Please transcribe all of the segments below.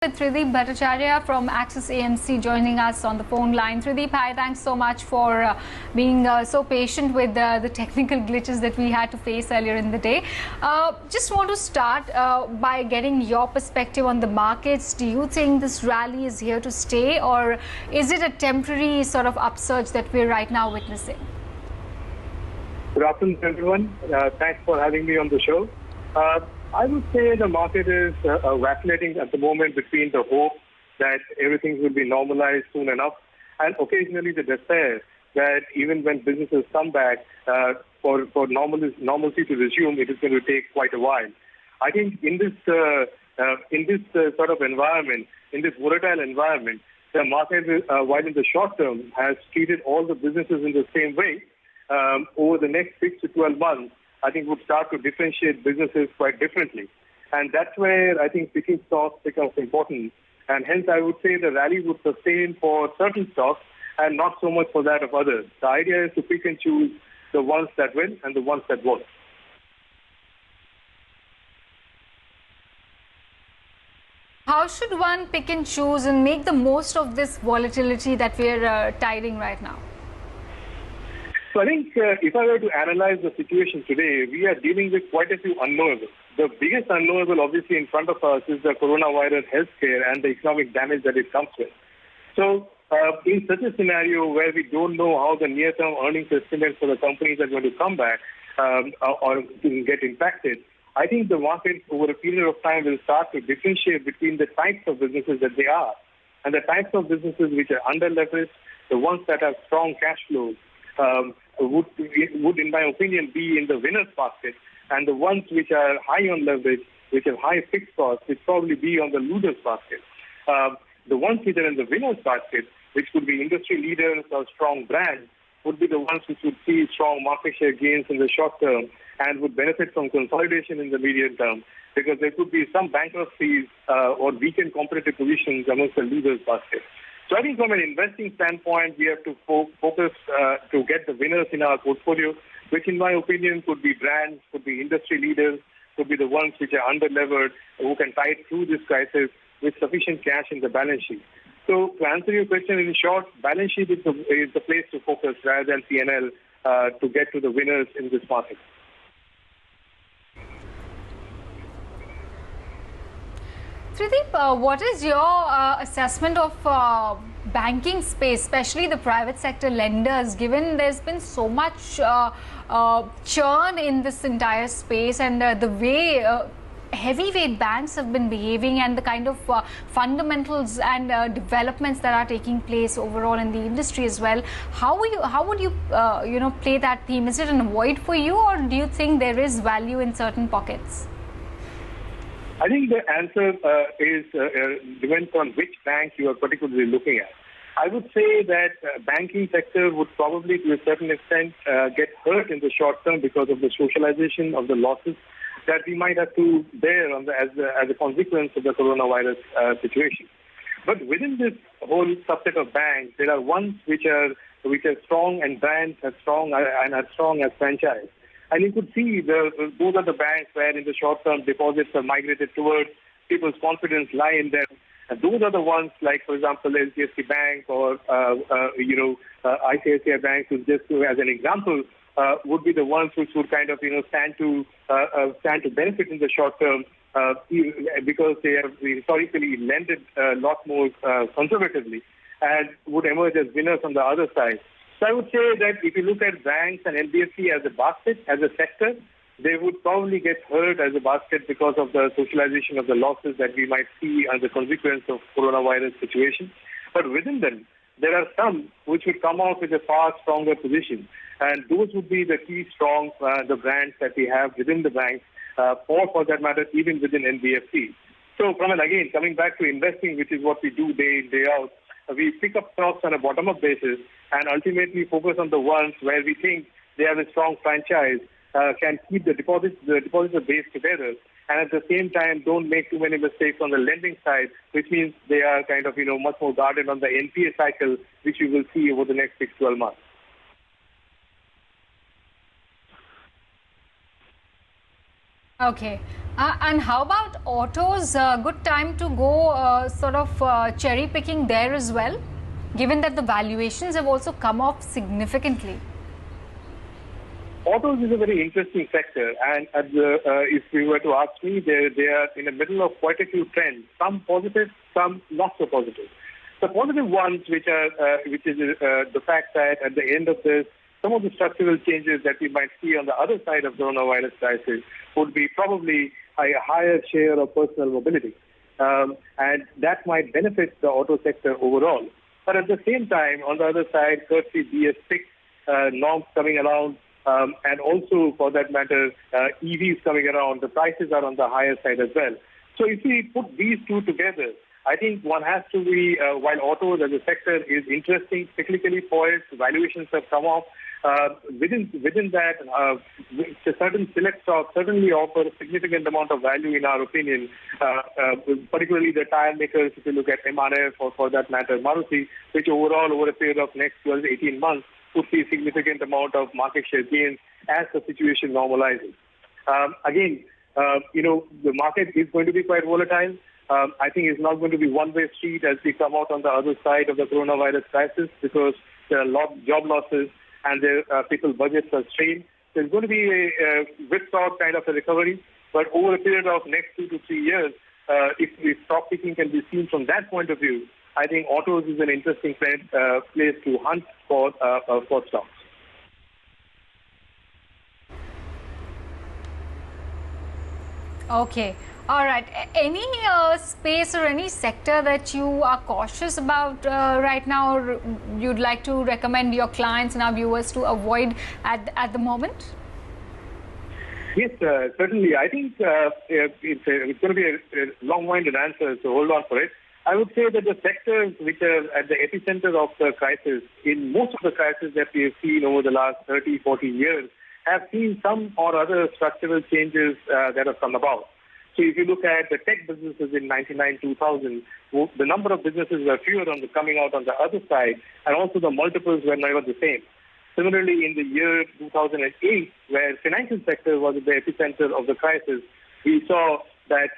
With Trideep Bhattacharya from Axis AMC joining us on the phone line. Trideep, hi, thanks so much for being so patient with the technical glitches that we had to face earlier in the day. Just want to start by getting your perspective on the markets. Do you think this rally is here to stay, or is it a temporary sort of upsurge that we're right now witnessing? Good afternoon, everyone. Thanks for having me on the show. I would say the market is vacillating at the moment between the hope that everything will be normalized soon enough and occasionally the despair that even when businesses come back for normalcy to resume, it is going to take quite a while. I think in this sort of environment, in this volatile environment, the market, while in the short term, has treated all the businesses in the same way, over the next 6 to 12 months, I think would start to differentiate businesses quite differently. And that's where I think picking stocks becomes important. And hence, I would say the rally would sustain for certain stocks and not so much for that of others. The idea is to pick and choose the ones that win and the ones that won't. How should one pick and choose and make the most of this volatility that we're tiding right now? So I think if I were to analyze the situation today, we are dealing with quite a few unknowables. The biggest unknowable, obviously, in front of us is the coronavirus healthcare and the economic damage that it comes with. So in such a scenario where we don't know how the near-term earnings estimates for the companies are going to come back or get impacted, I think the market over a period of time will start to differentiate between the types of businesses that they are. And the types of businesses which are under-leveraged, the ones that have strong cash flows, would, in my opinion, be in the winner's basket, and the ones which are high on leverage, which have high fixed costs, which probably be on the loser's basket. The ones which are in the winner's basket, which could be industry leaders or strong brands, would be the ones which would see strong market share gains in the short term and would benefit from consolidation in the medium term, because there could be some bankruptcies or weakened competitive positions amongst the loser's basket. So I think from an investing standpoint, we have to focus to get the winners in our portfolio, which in my opinion could be brands, could be industry leaders, could be the ones which are under-levered, who can tide through this crisis with sufficient cash in the balance sheet. So to answer your question in short, balance sheet is the place to focus rather than P&L to get to the winners in this market. Trideep, what is your assessment of banking space, especially the private sector lenders, given there's been so much churn in this entire space and the way heavyweight banks have been behaving and the kind of fundamentals and developments that are taking place overall in the industry as well? How would you play that theme? Is it an avoid for you, or do you think there is value in certain pockets? I think the answer depends on which bank you are particularly looking at. I would say that banking sector would probably, to a certain extent, get hurt in the short term because of the socialization of the losses that we might have to bear as a consequence of the coronavirus situation. But within this whole subset of banks, there are ones which are strong and brands are strong as franchise. And you could see those are the banks where in the short term deposits are migrated towards, people's confidence lie in them. And those are the ones like, for example, HDFC Bank or, ICICI Bank, just as an example, would be the ones which would kind of, stand to benefit in the short term because they have historically lended a lot more conservatively and would emerge as winners on the other side. So I would say that if you look at banks and NBFC as a basket, as a sector, they would probably get hurt as a basket because of the socialization of the losses that we might see as a consequence of coronavirus situation. But within them, there are some which would come out with a far stronger position. And those would be the key strong, the brands that we have within the banks, or for that matter, even within NBFC. So again, coming back to investing, which is what we do day in, day out, we pick up stocks on a bottom-up basis and ultimately focus on the ones where we think they have a strong franchise, can keep the depositor base together, and at the same time don't make too many mistakes on the lending side, which means they are kind of much more guarded on the NPA cycle, which we will see over the next 6-12 months. Okay. And how about autos? Good time to go sort of cherry picking there as well, given that the valuations have also come off significantly. Autos is a very interesting sector, and if we were to ask me, they are in the middle of quite a few trends, some positive, some not so positive. The positive ones, which is the fact that at the end of this, some of the structural changes that we might see on the other side of coronavirus crisis would be probably a higher share of personal mobility, and that might benefit the auto sector overall. But at the same time, on the other side, courtesy BS6 norms coming around. And also, for that matter, EVs coming around, the prices are on the higher side as well. So if we put these two together, I think one has to be, while autos as a sector is interesting, cyclically poised, valuations have come off, within that, certain select stocks certainly offer a significant amount of value in our opinion, particularly the tire makers, if you look at MRF or for that matter, Maruti, which overall over a period of next 12 to 18 months, could see significant amount of market share gains as the situation normalizes. Again, the market is going to be quite volatile. I think it's not going to be one-way street as we come out on the other side of the coronavirus crisis because there are a lot of job losses and people's budgets are strained. There's going to be a whipsaw kind of a recovery, but over a period of next 2 to 3 years, if stock picking can be seen from that point of view, I think autos is an interesting place to hunt for stocks. Okay. All right. Any space or any sector that you are cautious about right now, or you'd like to recommend your clients and our viewers to avoid at the moment? Yes, certainly. I think it's going to be a long-winded answer, so hold on for it. I would say that the sectors which are at the epicenter of the crisis, in most of the crises that we have seen over the last 30, 40 years, have seen some or other structural changes that have come about. So if you look at the tech businesses in 2000, the number of businesses were fewer coming out on the other side, and also the multiples were never the same. Similarly, in the year 2008, where financial sector was at the epicenter of the crisis, we saw that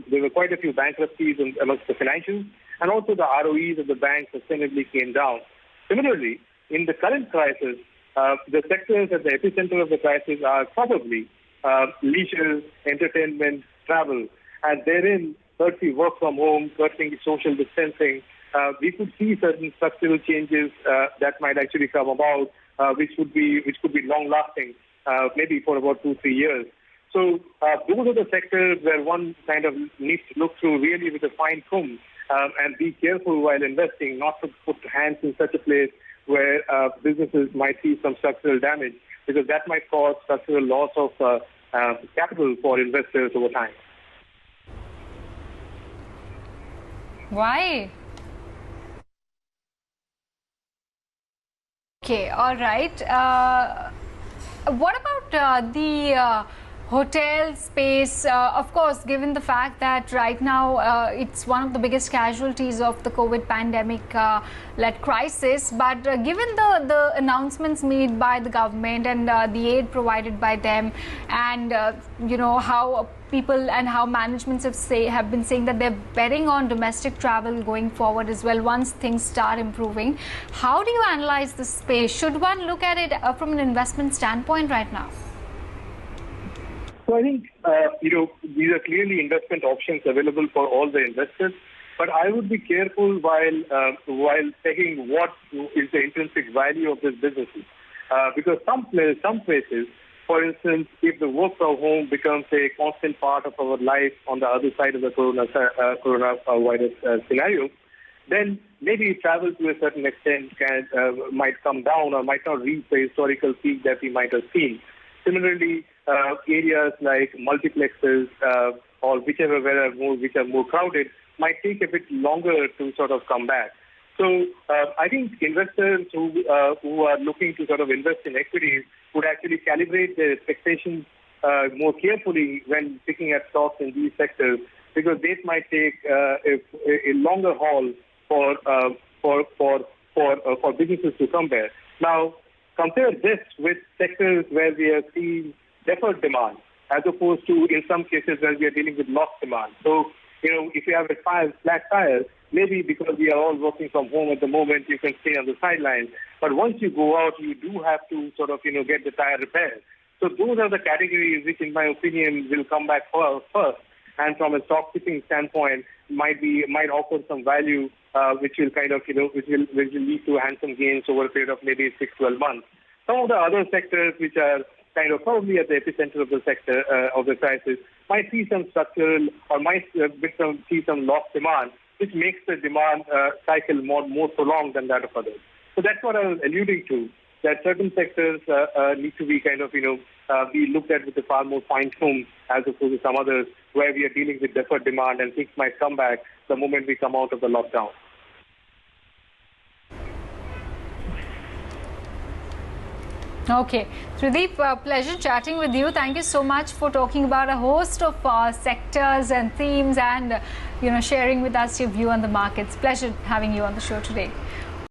there were quite a few bankruptcies amongst the financials, and also the ROEs of the banks sustainably came down. Similarly, in the current crisis, the sectors at the epicenter of the crisis are probably leisure, entertainment, travel, and therein, courtesy work from home, courtesy social distancing, we could see certain structural changes that might actually come about, which could be long-lasting, maybe for about 2-3 years. So those are the sectors where one kind of needs to look through really with a fine comb and be careful while investing, not to put hands in such a place where businesses might see some structural damage, because that might cause structural loss of capital for investors over time. Why? Okay, all right. What about the hotel space? Of course, given the fact that right now it's one of the biggest casualties of the COVID pandemic-led crisis, but given the announcements made by the government and the aid provided by them, and how people and how managements have been saying that they're betting on domestic travel going forward as well once things start improving. How do you analyze the space? Should one look at it from an investment standpoint right now? So I think, these are clearly investment options available for all the investors, but I would be careful while checking what is the intrinsic value of this businesses. Because some places, for instance, if the work from home becomes a constant part of our life on the other side of the coronavirus scenario, then maybe travel to a certain extent might come down or might not reach the historical peak that we might have seen. Similarly, areas like multiplexes or which are more crowded might take a bit longer to sort of come back. So I think investors who are looking to sort of invest in equities would actually calibrate their expectations more carefully when picking at stocks in these sectors, because they might take a longer haul for businesses to come there. Now, compare this with sectors where we are seeing deferred demand. as opposed to in some cases where we are dealing with lost demand. So, if you have a flat tire, maybe because we are all working from home at the moment, you can stay on the sidelines. But once you go out, you do have to sort of, get the tire repaired. So those are the categories which, in my opinion, will come back first. And from a stock picking standpoint, might offer some value, which will kind of, which will lead to handsome gains over a period of maybe 6-12 months. Some of the other sectors which are kind of probably at the epicenter of the sector of the crisis might see some structural or might see some lost demand, which makes the demand cycle more prolonged than that of others. So that's what I was alluding to, that certain sectors need to be kind of, be looked at with a far more fine-tune as opposed to some others where we are dealing with deferred demand and things might come back the moment we come out of the lockdown. Okay, Trideep, pleasure chatting with you. Thank you so much for talking about a host of sectors and themes and sharing with us your view on the markets. Pleasure having you on the show today.